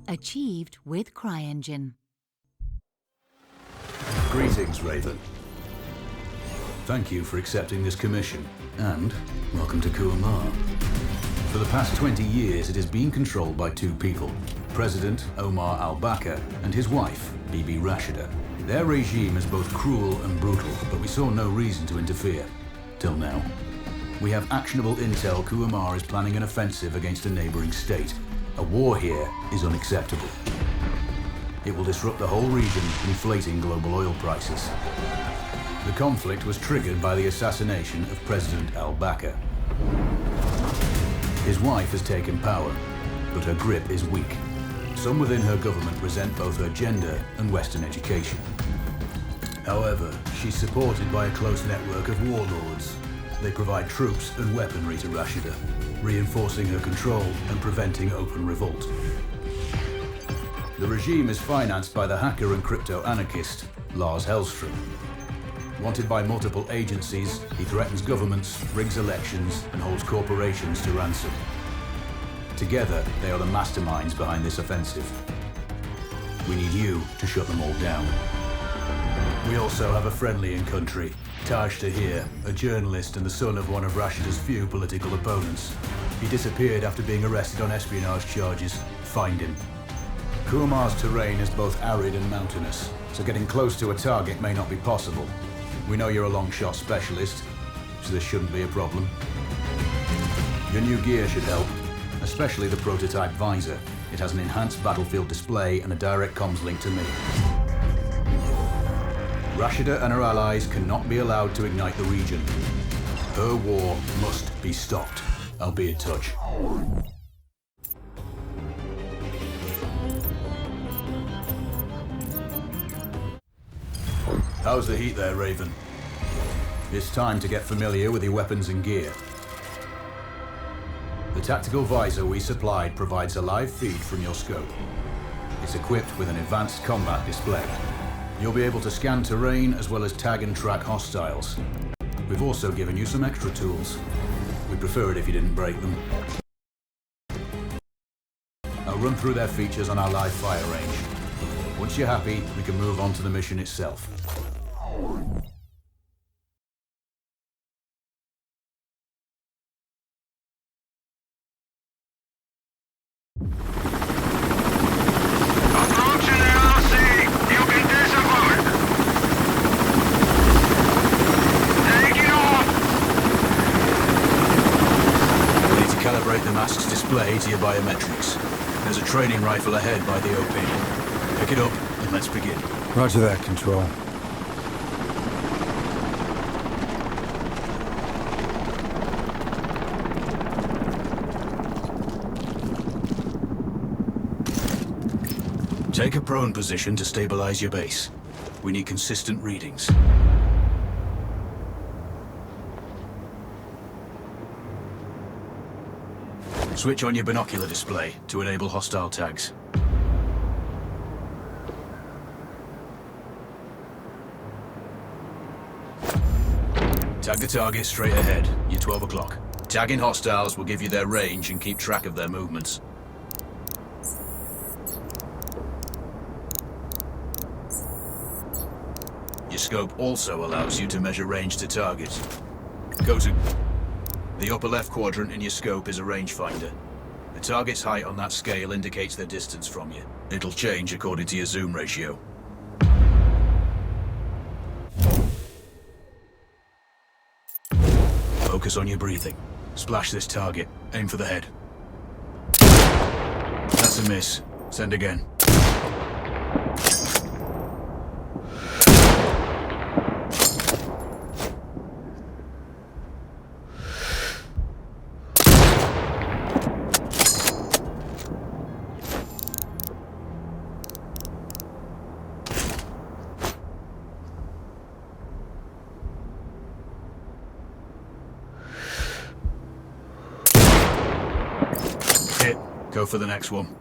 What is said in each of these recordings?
Achieved with CryEngine. Greetings, Raven. Thank you for accepting this commission, and welcome to Kuamar. For the past 20 years, it has been controlled by two people, President Omar al-Bakr and his wife, Bibi Rashida. Their regime is both cruel and brutal, but we saw no reason to interfere. Till now. We have actionable intel Kuamar is planning an offensive against a neighboring state. A war here is unacceptable. It will disrupt the whole region, inflating global oil prices. The conflict was triggered by the assassination of President al-Bakr. His wife has taken power, but her grip is weak. Some within her government resent both her gender and Western education. However, she's supported by a close network of warlords. They provide troops and weaponry to Rashida, reinforcing her control and preventing open revolt. The regime is financed by the hacker and crypto-anarchist, Lars Hellstrom. Wanted by multiple agencies, he threatens governments, rigs elections, and holds corporations to ransom. Together, they are the masterminds behind this offensive. We need you to shut them all down. We also have a friendly in country, Taj Tahir, a journalist and the son of one of Rashida's few political opponents. He disappeared after being arrested on espionage charges. Find him. Kuamar's terrain is both arid and mountainous, so getting close to a target may not be possible. We know you're a long shot specialist, so this shouldn't be a problem. Your new gear should help, especially the prototype visor. It has an enhanced battlefield display and a direct comms link to me. Rashida and her allies cannot be allowed to ignite the region. Her war must be stopped. I'll be in touch. How's the heat there, Raven? It's time to get familiar with your weapons and gear. The tactical visor we supplied provides a live feed from your scope. It's equipped with an advanced combat display. You'll be able to scan terrain as well as tag and track hostiles. We've also given you some extra tools. We'd prefer it if you didn't break them. I'll run through their features on our live fire range. Once you're happy, we can move on to the mission itself. Display to your biometrics. There's a training rifle ahead by the OP. Pick it up and let's begin. Roger that, Control. Take a prone position to stabilize your base. We need consistent readings. Switch on your binocular display to enable hostile tags. Tag the target straight ahead. You're 12 o'clock. Tagging hostiles will give you their range and keep track of their movements. Your scope also allows you to measure range to target. Go to... The upper left quadrant in your scope is a rangefinder. The target's height on that scale indicates their distance from you. It'll change according to your zoom ratio. Focus on your breathing. Splash this target. Aim for the head. That's a miss. Send again. Go for the next one.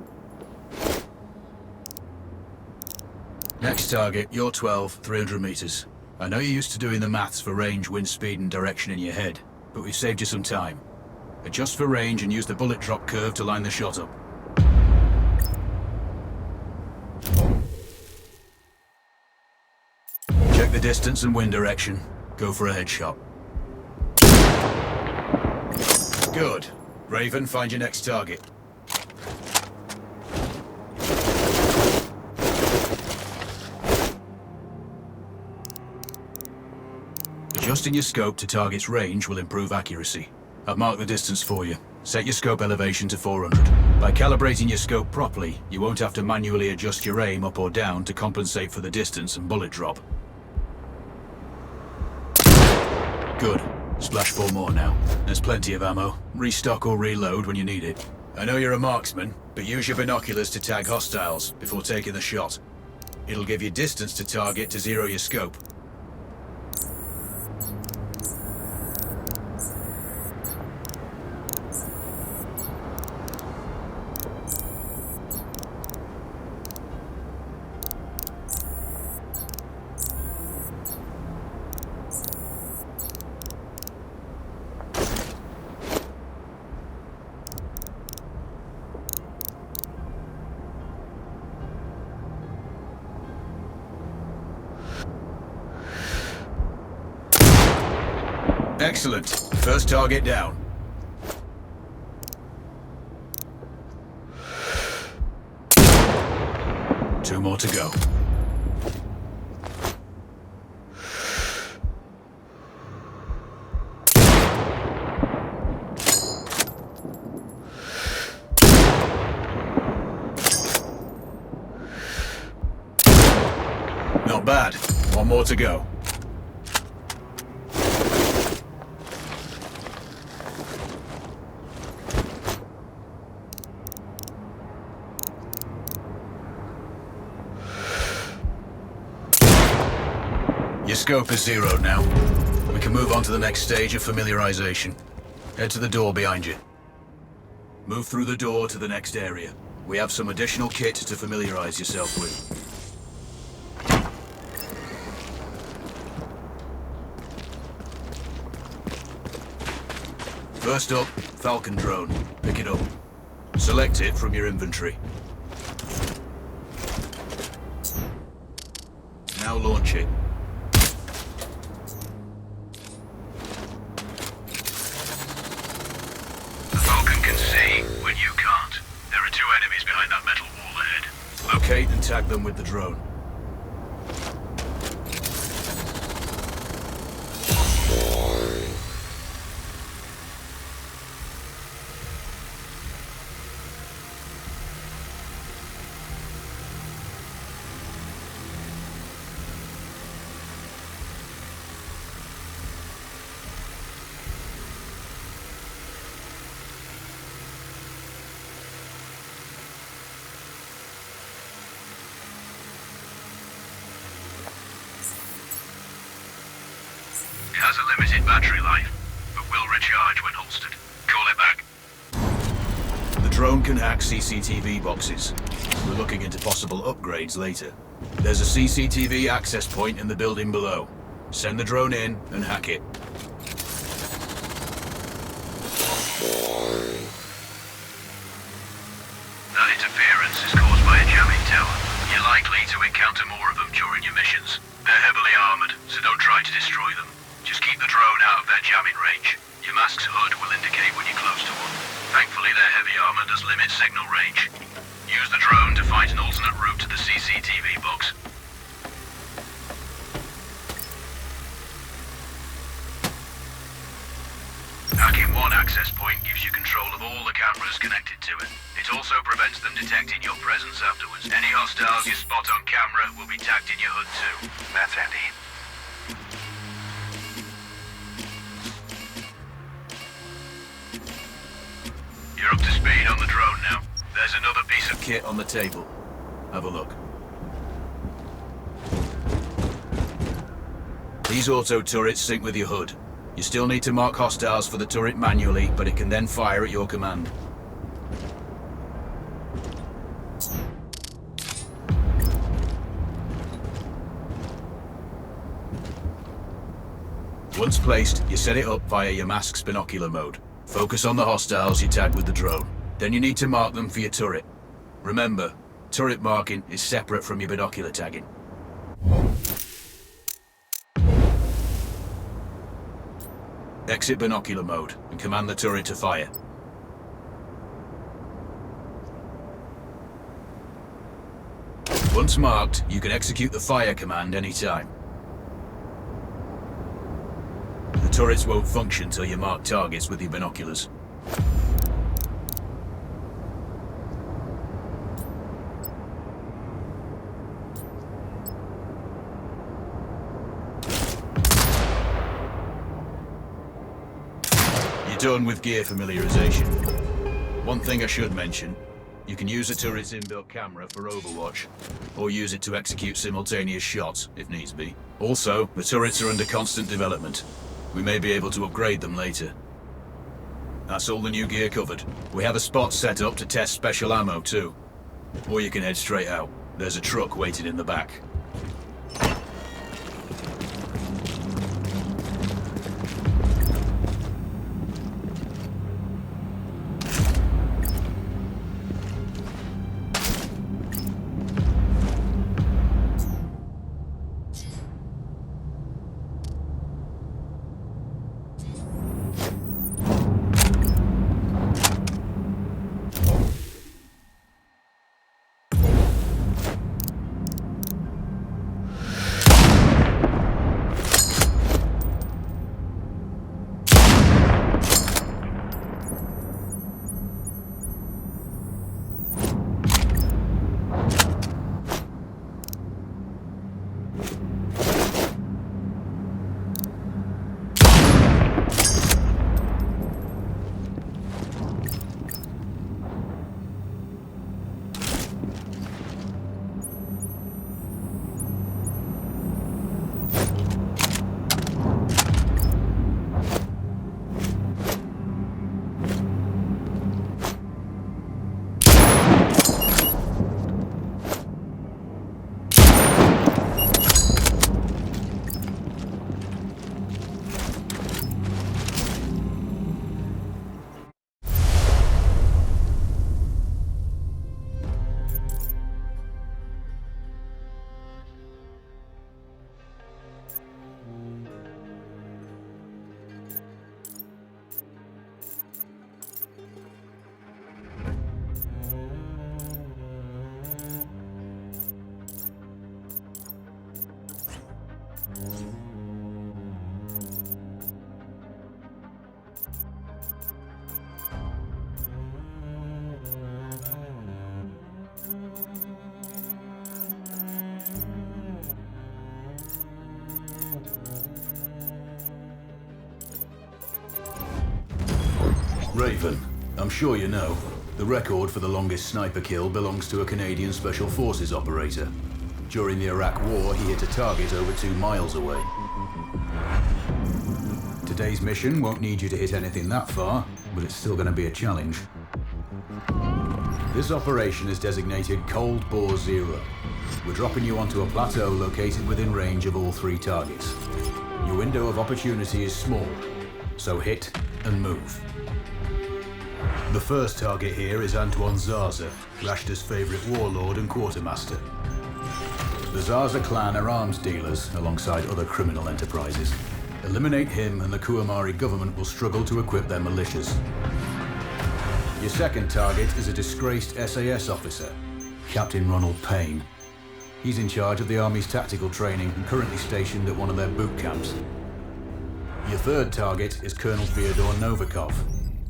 Next target, you're 12, 300 meters. I know you're used to doing the maths for range, wind speed and direction in your head, but we've saved you some time. Adjust for range and use the bullet drop curve to line the shot up. Check the distance and wind direction. Go for a headshot. Good. Raven, find your next target. Adjusting your scope to target's range will improve accuracy. I've marked the distance for you. Set your scope elevation to 400. By calibrating your scope properly, you won't have to manually adjust your aim up or down to compensate for the distance and bullet drop. Good. Splash 4 more now. There's plenty of ammo. Restock or reload when you need it. I know you're a marksman, but use your binoculars to tag hostiles before taking the shot. It'll give you distance to target to zero your scope. Excellent. First target down. Two more to go. Not bad. One more to go. Your scope is zeroed now. We can move on to the next stage of familiarization. Head to the door behind you. Move through the door to the next area. We have some additional kit to familiarize yourself with. First up, Falcon drone. Pick it up. Select it from your inventory. Now launch it. Locate and tag them with the drone. It has a limited battery life, but will recharge when holstered. Call it back. The drone can hack CCTV boxes. We're looking into possible upgrades later. There's a CCTV access point in the building below. Send the drone in and hack it. That interference is caused by a jamming tower. You're likely to encounter more of them during your missions. They're heavily armored, so don't try to destroy them. Just keep the drone out of their jamming range. Your mask's hood will indicate when you're close to one. Thankfully, their heavy armor does limit signal range. Use the drone to find an alternate route to the CCTV box. Hacking one access point gives you control of all the cameras connected to it. It also prevents them detecting your presence afterwards. Any hostiles you spot on camera will be tagged in your hood too. That's handy. You're up to speed on the drone now. There's another piece of Kit on the table. Have a look. These auto turrets sync with your hood. You still need to mark hostiles for the turret manually, but it can then fire at your command. Once placed, you set it up via your mask's binocular mode. Focus on the hostiles you tag with the drone. Then you need to mark them for your turret. Remember, turret marking is separate from your binocular tagging. Exit binocular mode and command the turret to fire. Once marked, you can execute the fire command anytime. The turrets won't function till you mark targets with your binoculars. You're done with gear familiarization. One thing I should mention. You can use the turret's inbuilt camera for overwatch, or use it to execute simultaneous shots, if needs be. Also, the turrets are under constant development. We may be able to upgrade them later. That's all the new gear covered. We have a spot set up to test special ammo, too. Or you can head straight out. There's a truck waiting in the back. Raven, I'm sure you know, the record for the longest sniper kill belongs to a Canadian Special Forces operator. During the Iraq War, he hit a target over 2 miles away. Today's mission won't need you to hit anything that far, but it's still going to be a challenge. This operation is designated Cold Bore Zero. We're dropping you onto a plateau located within range of all 3 targets. Your window of opportunity is small, so hit and move. The first target here is Antoine Zaza, Rashta's favorite warlord and quartermaster. The Zaza clan are arms dealers alongside other criminal enterprises. Eliminate him and the Kuamari government will struggle to equip their militias. Your second target is a disgraced SAS officer, Captain Ronald Payne. He's in charge of the Army's tactical training and currently stationed at one of their boot camps. Your third target is Colonel Fyodor Novikov,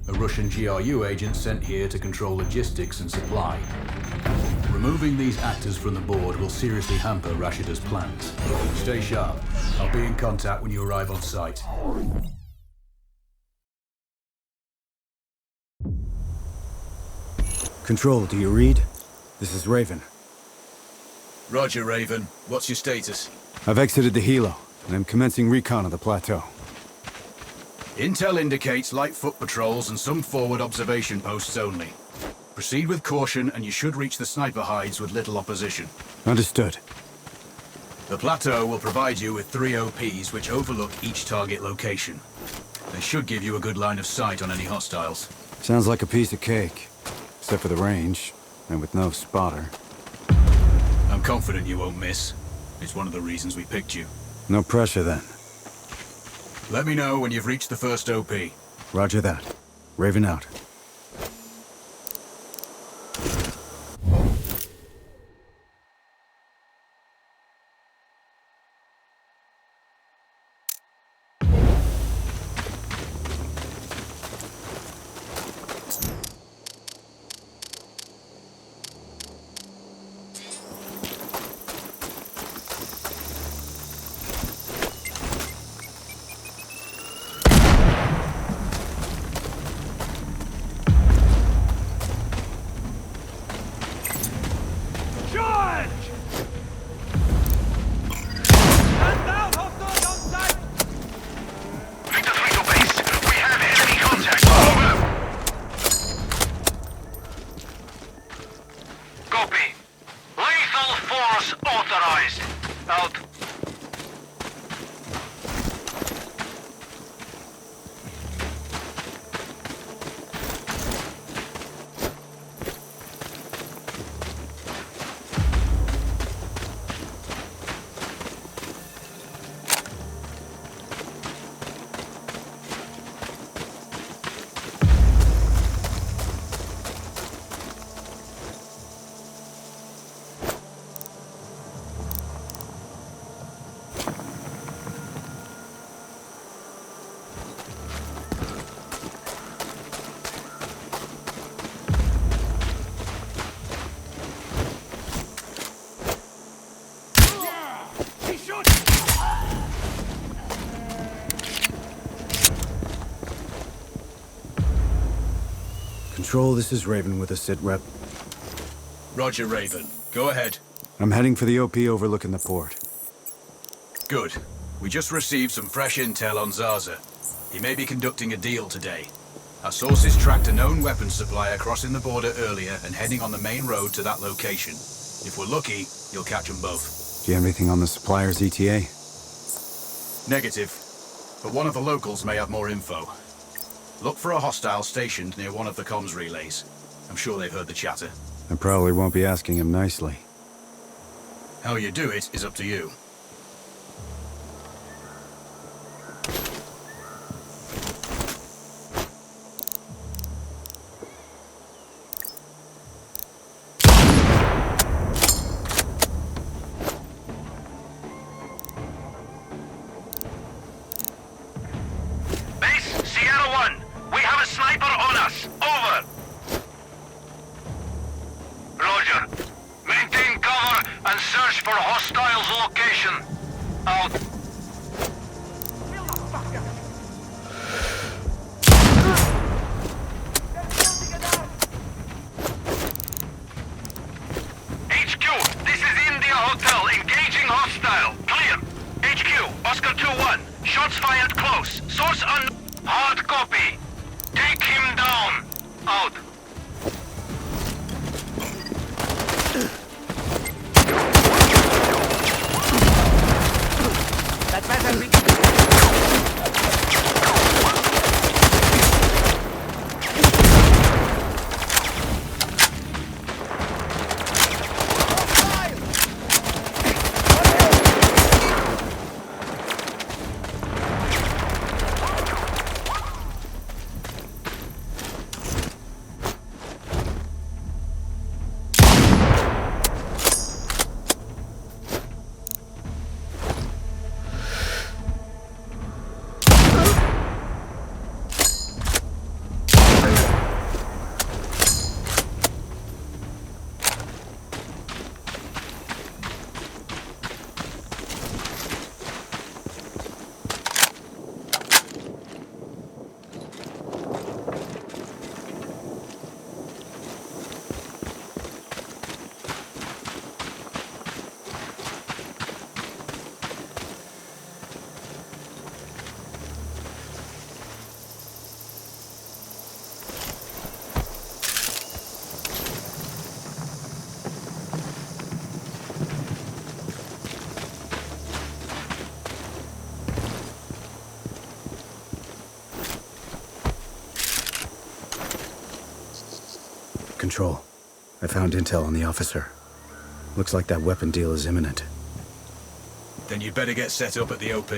a Russian GRU agent sent here to control logistics and supply. Removing these actors from the board will seriously hamper Rashida's plans. Stay sharp. I'll be in contact when you arrive on site. Control, do you read? This is Raven. Roger, Raven. What's your status? I've exited the helo, and I'm commencing recon of the plateau. Intel indicates light foot patrols and some forward observation posts only. Proceed with caution and you should reach the sniper hides with little opposition. Understood. The plateau will provide you with 3 OPs which overlook each target location. They should give you a good line of sight on any hostiles. Sounds like a piece of cake. Except for the range, and with no spotter. I'm confident you won't miss. It's one of the reasons we picked you. No pressure then. Let me know when you've reached the first OP. Roger that. Raven out. Control, this is Raven with a sit rep. Roger, Raven. Go ahead. I'm heading for the OP overlooking the port. Good. We just received some fresh intel on Zaza. He may be conducting a deal today. Our sources tracked a known weapons supplier crossing the border earlier and heading on the main road to that location. If we're lucky, you'll catch them both. Do you have anything on the supplier's ETA? Negative. But one of the locals may have more info. Look for a hostile stationed near one of the comms relays. I'm sure they've heard the chatter. I probably won't be asking him nicely. How you do it is up to you. Control. I found intel on the officer. Looks like that weapon deal is imminent. Then you'd better get set up at the OP.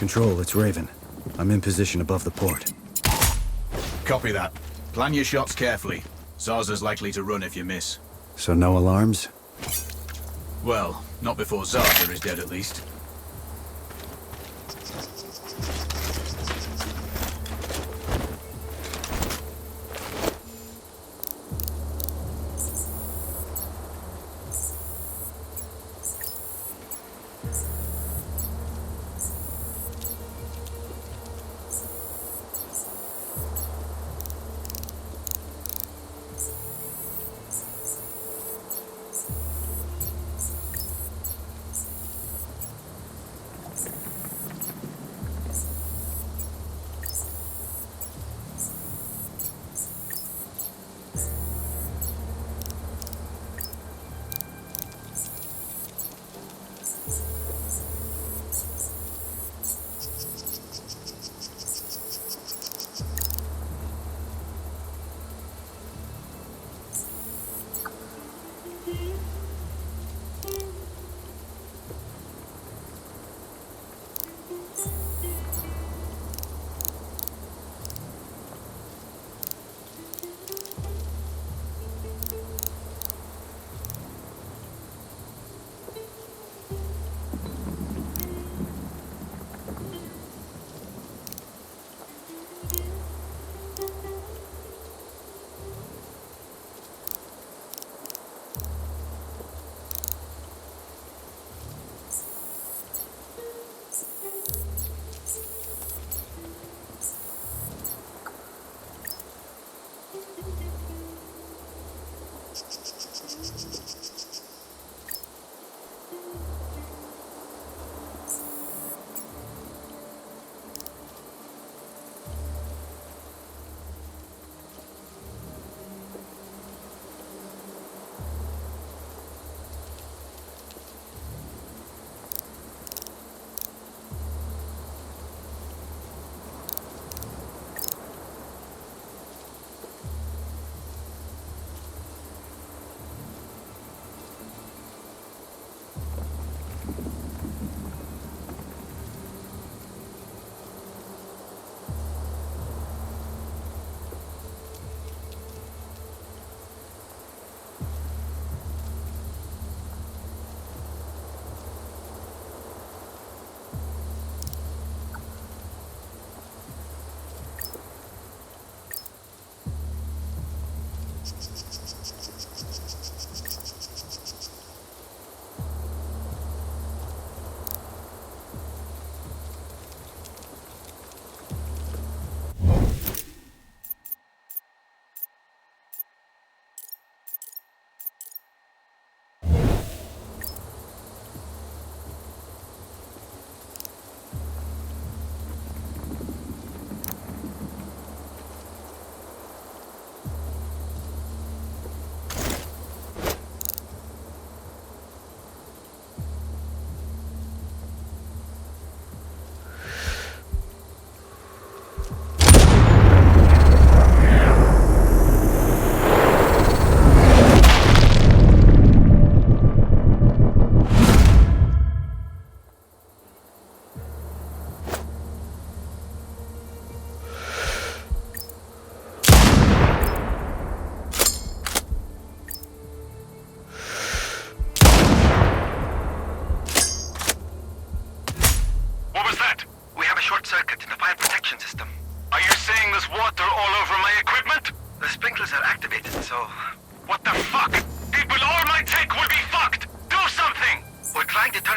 Control, it's Raven. I'm in position above the port. Copy that. Plan your shots carefully. Zarza's likely to run if you miss. So no alarms? Well, not before Zarza is dead at least.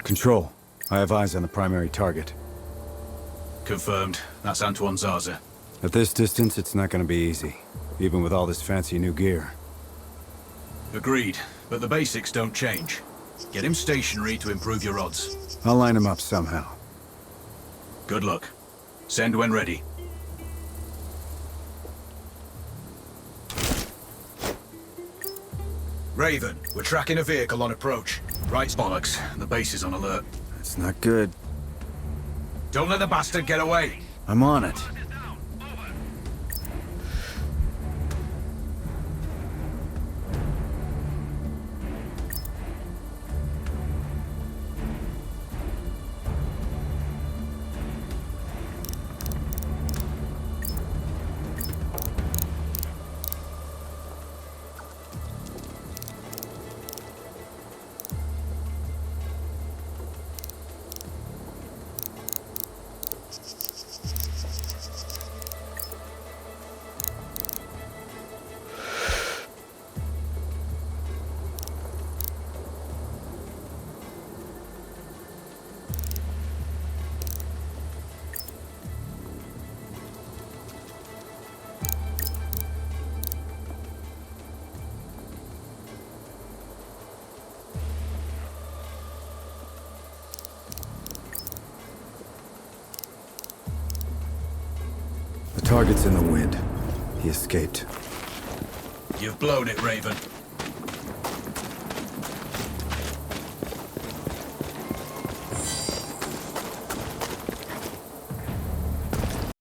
Control, I have eyes on the primary target. Confirmed. That's Antoine Zarza. At this distance, it's not gonna be easy, even with all this fancy new gear. Agreed, but the basics don't change. Get him stationary to improve your odds. I'll line him up somehow. Good luck. Send when ready. Raven, we're tracking a vehicle on approach. Right, bollocks. The base is on alert. It's not good. Don't let the bastard get away. I'm on it. The target's in the wind. He escaped. You've blown it, Raven.